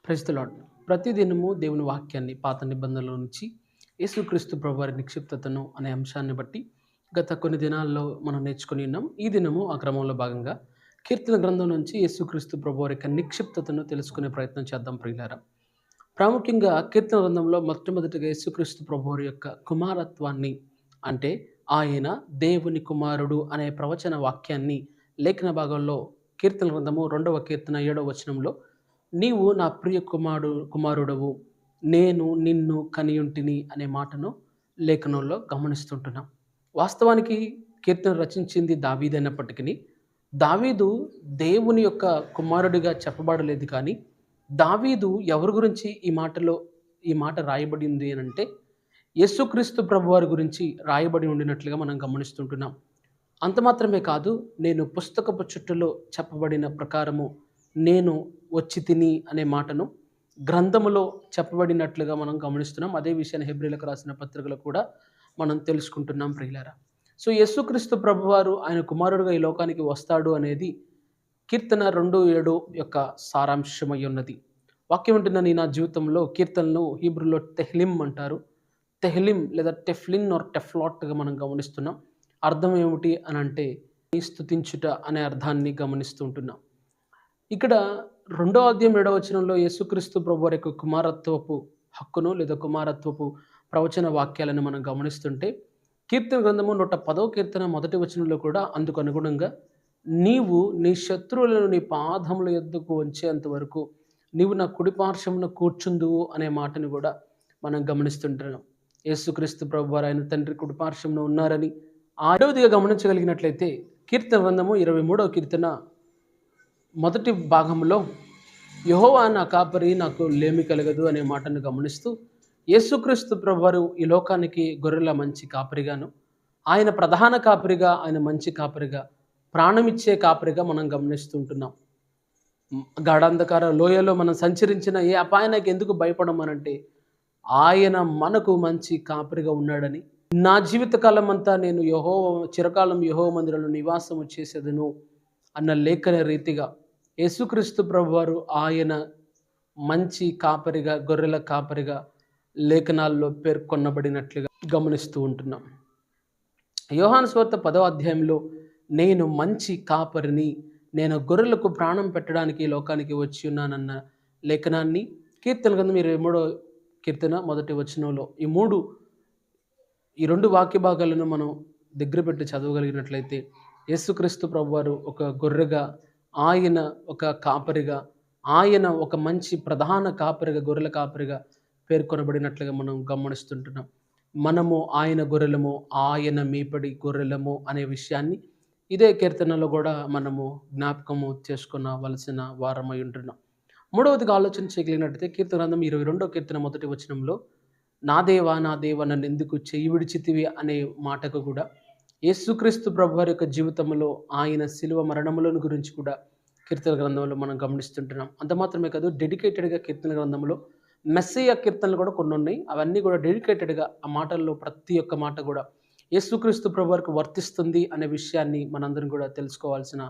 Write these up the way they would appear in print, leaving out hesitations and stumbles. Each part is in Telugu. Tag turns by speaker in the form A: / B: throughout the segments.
A: Praise the lord. ప్రతిదినము దేవుని వాక్యాన్ని పాత నిబంధనలో నుంచి యేసుక్రీస్తు ప్రభువారి నిక్షిప్తతను అనే అంశాన్ని బట్టి గత కొన్ని దినాల్లో మనం నేర్చుకుని ఉన్నాం. ఈ దినము ఆ క్రమంలో భాగంగా కీర్తన గ్రంథం నుంచి యేసుక్రీస్తు ప్రభువారి యొక్క నిక్షిప్తతను తెలుసుకునే ప్రయత్నం చేద్దాం ప్రియులారా. ప్రాముఖ్యంగా కీర్తన గ్రంథంలో మొట్టమొదటిగా యేసుక్రీస్తు ప్రభువారి యొక్క కుమారత్వాన్ని, అంటే ఆయన దేవుని కుమారుడు అనే ప్రవచన వాక్యాన్ని లేఖన భాగంలో కీర్తన గ్రంథము 2వ కీర్తన 7వ వచనంలో, నీవు నా ప్రియ కుమారుడవు, నేను నిన్ను కనియుంటిని అనే మాటను లేఖనంలో గమనిస్తుంటున్నాం. వాస్తవానికి కీర్తన రచించింది దావీదైనప్పటికీ దావీదు దేవుని యొక్క కుమారుడిగా చెప్పబడలేదు. కానీ దావీదు ఎవరి గురించి ఈ మాట రాయబడింది అని అంటే, యేసుక్రీస్తు ప్రభువారి గురించి రాయబడి ఉండినట్లుగా మనం గమనిస్తుంటున్నాం. అంత మాత్రమే కాదు, నేను పుస్తకపు చుట్టలో చెప్పబడిన ప్రకారము నేను వచ్చి తిని అనే మాటను గ్రంథములో చెప్పబడినట్లుగా మనం గమనిస్తున్నాం. అదే విషయాన్ని హెబ్రీలకు రాసిన పత్రికలో కూడా మనం తెలుసుకుంటున్నాం ప్రియులారా. సో యేసుక్రీస్తు ప్రభువారు ఆయన కుమారుడుగా ఈ లోకానికి వస్తాడు అనేది కీర్తన 2:7 యొక్క సారాంశమై ఉన్నది. వాక్యం ఉంటున్న నా జీవితంలో కీర్తనను హీబ్రూలో తెహ్లిం అంటారు. తెహ్లిం లేదా టెఫ్లిన్ ఆర్ టెఫ్లాట్గా మనం గమనిస్తున్నాం. అర్థం ఏమిటి అని అంటే స్తుతించుట అనే అర్థాన్ని గమనిస్తూ ఉంటున్నాం. ఇక్కడ 2వ అధ్యాయం 7వ వచనంలో యేసుక్రీస్తు ప్రభువారి యొక్క కుమారత్వపు హక్కును లేదా కుమారత్వపు ప్రవచన వాక్యాలను మనం గమనిస్తుంటే, కీర్తన గ్రంథము 110వ కీర్తన 1వ వచనంలో కూడా అందుకు అనుగుణంగా, నీవు నీ శత్రువులను నీ పాదముల యొద్దకు వంచేంత వరకు నీవు నా కుడిపార్శ్వమున కూర్చుందువు అనే మాటను కూడా మనం గమనిస్తుంటున్నాం. యేసుక్రీస్తు ప్రభువారు ఆయన తండ్రి కుడిపార్శ్వమున ఉన్నారని ఆడవదిగా గమనించగలిగినట్లయితే, కీర్తన గ్రంథము 23వ కీర్తన మొదటి భాగంలో, యెహోవా నా కాపరి, నాకు లేమి కలగదు అనే మాటను గమనిస్తూ, యేసుక్రీస్తు ప్రభువారు ఈ లోకానికి గొర్రెల మంచి కాపరిగాను, ఆయన ప్రధాన కాపరిగా, ఆయన మంచి కాపరిగా, ప్రాణమిచ్చే కాపరిగా మనం గమనిస్తుంటున్నాం. గాఢాంధకార లోయలో మనం సంచరించిన ఏ అపాయానికి ఎందుకు భయపడమనంటే, ఆయన మనకు మంచి కాపరిగా ఉన్నాడని, నా జీవితకాలం అంతా నేను చిరకాలం యెహోవా మందిరంలో నివాసము చేసేదను అన్న లేఖన రీతిగా యేసుక్రీస్తు ప్రభువారు ఆయన మంచి కాపరిగా, గొర్రెల కాపరిగా లేఖనాల్లో పేర్కొనబడినట్లుగా గమనిస్తూ ఉంటున్నాం. యోహాను సువార్త 10వ అధ్యాయంలో, నేను మంచి కాపరిని, నేను గొర్రెలకు ప్రాణం పెట్టడానికి ఈ లోకానికి వచ్చి ఉన్నానన్న లేఖనాన్ని కీర్తన గ్రంథం 23వ కీర్తన 1వ వచనంలో ఈ రెండు వాక్య భాగాలను మనం దగ్గర పెట్టి చదవగలిగినట్లయితే, యేసుక్రీస్తు ప్రభువారు ఒక గొర్రెగా, ఆయన ఒక కాపరిగా, ఆయన ఒక మంచి ప్రధాన కాపరిగా, గొర్రెల కాపరిగా పేర్కొనబడినట్లుగా మనం గమనిస్తుంటున్నాం. మనము ఆయన గొర్రెలము, ఆయన మేపడి గొర్రెలము అనే విషయాన్ని ఇదే కీర్తనలో కూడా మనము జ్ఞాపకము చేసుకునవలసిన వారమై ఉంటున్నాం. మూడవదిగా ఆలోచన చేయగలిగినట్లయితే, కీర్తన గ్రంథం 22వ కీర్తన 1వ వచనంలో, నా దేవా నా దేవా నన్ను ఎందుకు చేయి విడిచితివి అనే మాటకు కూడా యేసుక్రీస్తు ప్రభువారి యొక్క జీవితంలో ఆయన శిలువ మరణములను గురించి కూడా కీర్తన గ్రంథంలో మనం గమనిస్తుంటున్నాం. అంత మాత్రమే కాదు, డెడికేటెడ్గా కీర్తన గ్రంథంలో మెస్సీయ కీర్తనలు కూడా కొన్ని ఉన్నాయి. అవన్నీ కూడా డెడికేటెడ్గా, ఆ మాటల్లో ప్రతి ఒక్క మాట కూడా యేసుక్రీస్తు ప్రభువారికి వర్తిస్తుంది అనే విషయాన్ని మనందరం కూడా తెలుసుకోవాల్సిన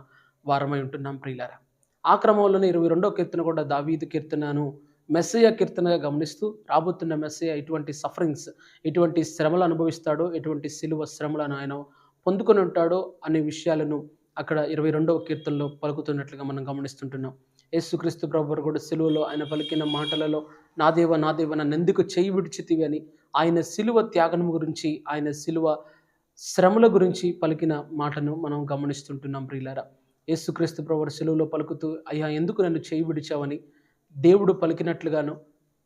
A: వారమై ఉంటున్నాం ప్రియులారా. ఆ క్రమంలోనే 22వ కీర్తన కూడా దావీదు కీర్తనను మెస్సీయ కీర్తనగా గమనిస్తూ, రాబోతున్న మెస్సీయ ఎటువంటి సఫరింగ్స్, ఎటువంటి శ్రమలు అనుభవిస్తాడో, ఎటువంటి శిలువ శ్రమలను ఆయన పొందుకొని ఉంటాడో అనే విషయాలను అక్కడ 22వ కీర్తనలో పలుకుతున్నట్లుగా మనం గమనిస్తుంటున్నాం. యేసుక్రీస్తు ప్రభువారు కూడా శిలువలో ఆయన పలికిన మాటలలో, నా దేవ నా దేవ నన్ను ఎందుకు చేయి విడిచితివి అని ఆయన శిలువ త్యాగం గురించి, ఆయన శిలువ శ్రమల గురించి పలికిన మాటను మనం గమనిస్తుంటున్నాం ప్రియులారా. యేసుక్రీస్తు ప్రభువారు శిలువలో పలుకుతూ, అయ్యా ఎందుకు నన్ను చేయి విడిచావని దేవుడు పలికినట్లుగాను,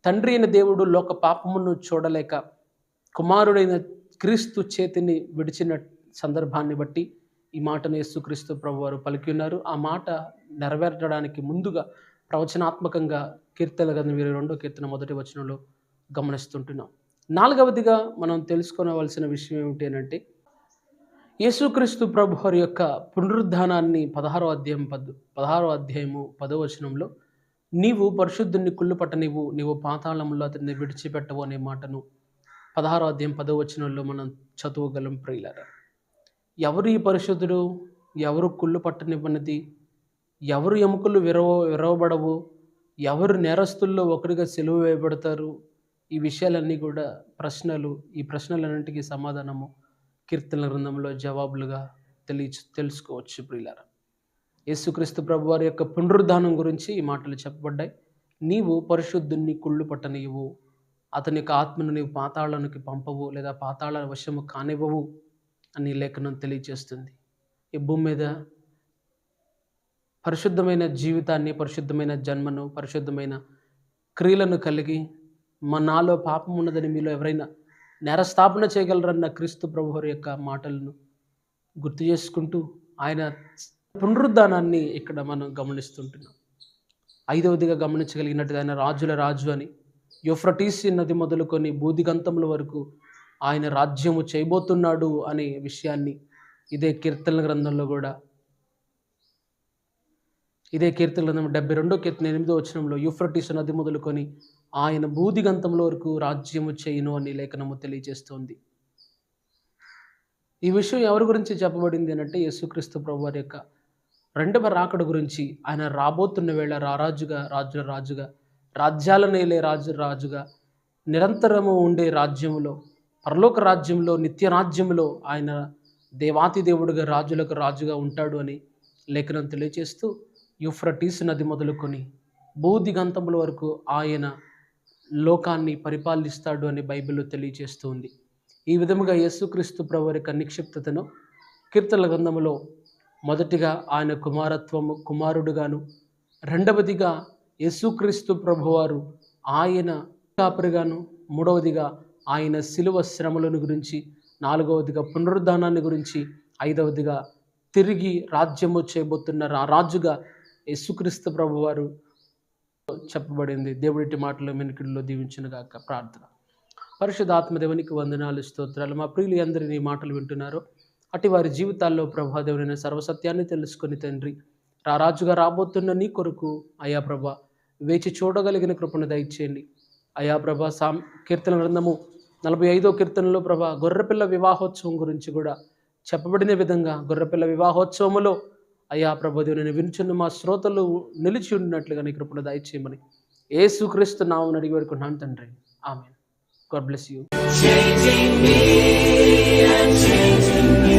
A: తండ్రి అయిన దేవుడు లోక పాపమును చూడలేక కుమారుడైన క్రీస్తు చేతిని విడిచిన సందర్భాన్ని బట్టి ఈ మాటను యేసుక్రీస్తు ప్రభువారు పలికి ఉన్నారు. ఆ మాట నెరవేర్చడానికి ముందుగా ప్రవచనాత్మకంగా కీర్తన గ్రంథం 22వ కీర్తన 1వ వచనంలో గమనిస్తుంటున్నాం. 4వదిగా మనం తెలుసుకోవలసిన విషయం ఏమిటి అంటే, యేసుక్రీస్తు ప్రభువారి యొక్క పునరుద్ధానాన్ని 16వ అధ్యాయము 10వ వచనంలో, నీవు పరిశుద్ధుని కుళ్ళు పట్టనివ్వు, నీవు పాతాళంలో అతన్ని విడిచిపెట్టవు అనే మాటను 16వ అధ్యాయం 10వ వచనంలో మనం చదవగలం ప్రియులారా. ఎవరు ఈ పరిశుద్ధుడు? ఎవరు కుళ్ళు పట్టనివ్వనిది, ఎవరు ఎముకలు విరవబడవు, ఎవరు నేరస్తుల్లో ఒకరిగా సిలువ వేయబడతారు, ఈ విషయాలన్నీ కూడా ప్రశ్నలు. ఈ ప్రశ్నలన్నింటికీ సమాధానము కీర్తనల గ్రంథంలో జవాబులుగా తెలుసుకోవచ్చు ప్రియులారా. యేసుక్రీస్తు ప్రభువారి యొక్క పునరుద్ధానం గురించి ఈ మాటలు చెప్పబడ్డాయి. నీవు పరిశుద్ధుని కుళ్ళు పట్టనివ్వు, అతని యొక్క ఆత్మను నీవు పాతాళానికి పంపవు, లేదా పాతాళ వశము కానివ్వవు అని లేఖనం తెలియజేస్తుంది. ఈ భూమి మీద పరిశుద్ధమైన జీవితాన్ని, పరిశుద్ధమైన జన్మను, పరిశుద్ధమైన క్రియలను కలిగి నాలో పాపం ఉన్నదని మీలో ఎవరైనా నేరస్థాపన చేయగలరన్న క్రీస్తు ప్రభువారి యొక్క మాటలను గుర్తు చేసుకుంటూ ఆయన పునరుద్ధానాన్ని ఇక్కడ మనం గమనిస్తుంటున్నాం. ఐదవదిగా గమనించగలిగినట్టుగా ఆయన రాజుల రాజు అని, యూఫ్రటీస్ నది మొదలుకొని బూదిగంతముల వరకు ఆయన రాజ్యము చేయబోతున్నాడు అనే విషయాన్ని ఇదే కీర్తనల గ్రంథంలో కూడా, ఇదే కీర్తన గ్రంథం 72 కీర్తన 8వ వచనంలో యూఫ్రటీస్ నది మొదలుకొని ఆయన బూదిగంతముల వరకు రాజ్యము చేయును అని లేఖనము తెలియజేస్తోంది. ఈ విషయం ఎవరి గురించి చెప్పబడింది అంటే యేసుక్రీస్తు ప్రభువారి యొక్క రెండవ రాకడ గురించి. ఆయన రాబోతున్న వేళ రారాజుగా, రాజుల రాజుగా, రాజ్యాలనేలే రాజుగా, నిరంతరము ఉండే రాజ్యములో, పరలోక రాజ్యంలో, నిత్య రాజ్యంలో ఆయన దేవాతి దేవుడుగా, రాజులకు రాజుగా ఉంటాడు అని లేఖనం తెలియజేస్తూ యూఫ్రటీస్ నది మొదలుకొని బూదిగంతముల వరకు ఆయన లోకాన్ని పరిపాలిస్తాడు అని బైబిల్లో తెలియజేస్తుంది. ఈ విధముగా యేసుక్రీస్తు ప్రభువారి యొక్క నిక్షిప్తతను కీర్తనల గ్రంథములో మొదటిగా ఆయన కుమారుడుగాను, రెండవదిగా యేసుక్రీస్తు ప్రభువారు ఆయన కాపరిగాను, మూడవదిగా ఆయన శిలువ శ్రమలను గురించి, నాలుగవదిగా పునరుద్ధానాన్ని గురించి, ఐదవదిగా తిరిగి రాజ్యము చేయబోతున్న రాజుగా యేసుక్రీస్తు ప్రభువారు చెప్పబడింది. దేవుడి మాటలు వెనుకడిలో దీవించునుగాక. ప్రార్థన. పరిశుద్ధాత్మదేవునికి వందనాలు, స్తోత్రాలు. మా ప్రియులు అందరినీ మాటలు వింటున్నారు, అటు వారి జీవితాల్లో ప్రభా దేవుడైన సర్వసత్యాన్ని తెలుసుకొని తండ్రి, రాజుగా రాబోతున్న నీ కొరకు అయా ప్రభా వేచి చూడగలిగిన కృపను దయచేయండి. అయా ప్రభా కీర్తన గ్రంథము 45వ కీర్తనలో ప్రభా గొర్రెపిల్ల వివాహోత్సవం గురించి కూడా చెప్పబడిన విధంగా గొర్రెపిల్ల వివాహోత్సవములో అయా ప్రభా దేవుని వినుచున్న మా శ్రోతలు నిలిచి ఉండినట్లుగా నీ కృపను దయచేయమని యేసుక్రీస్తు నామమున అడిగి వేడుకుంటున్నాను తండ్రి. ఆమేన్. God bless you. Changing me and changing me.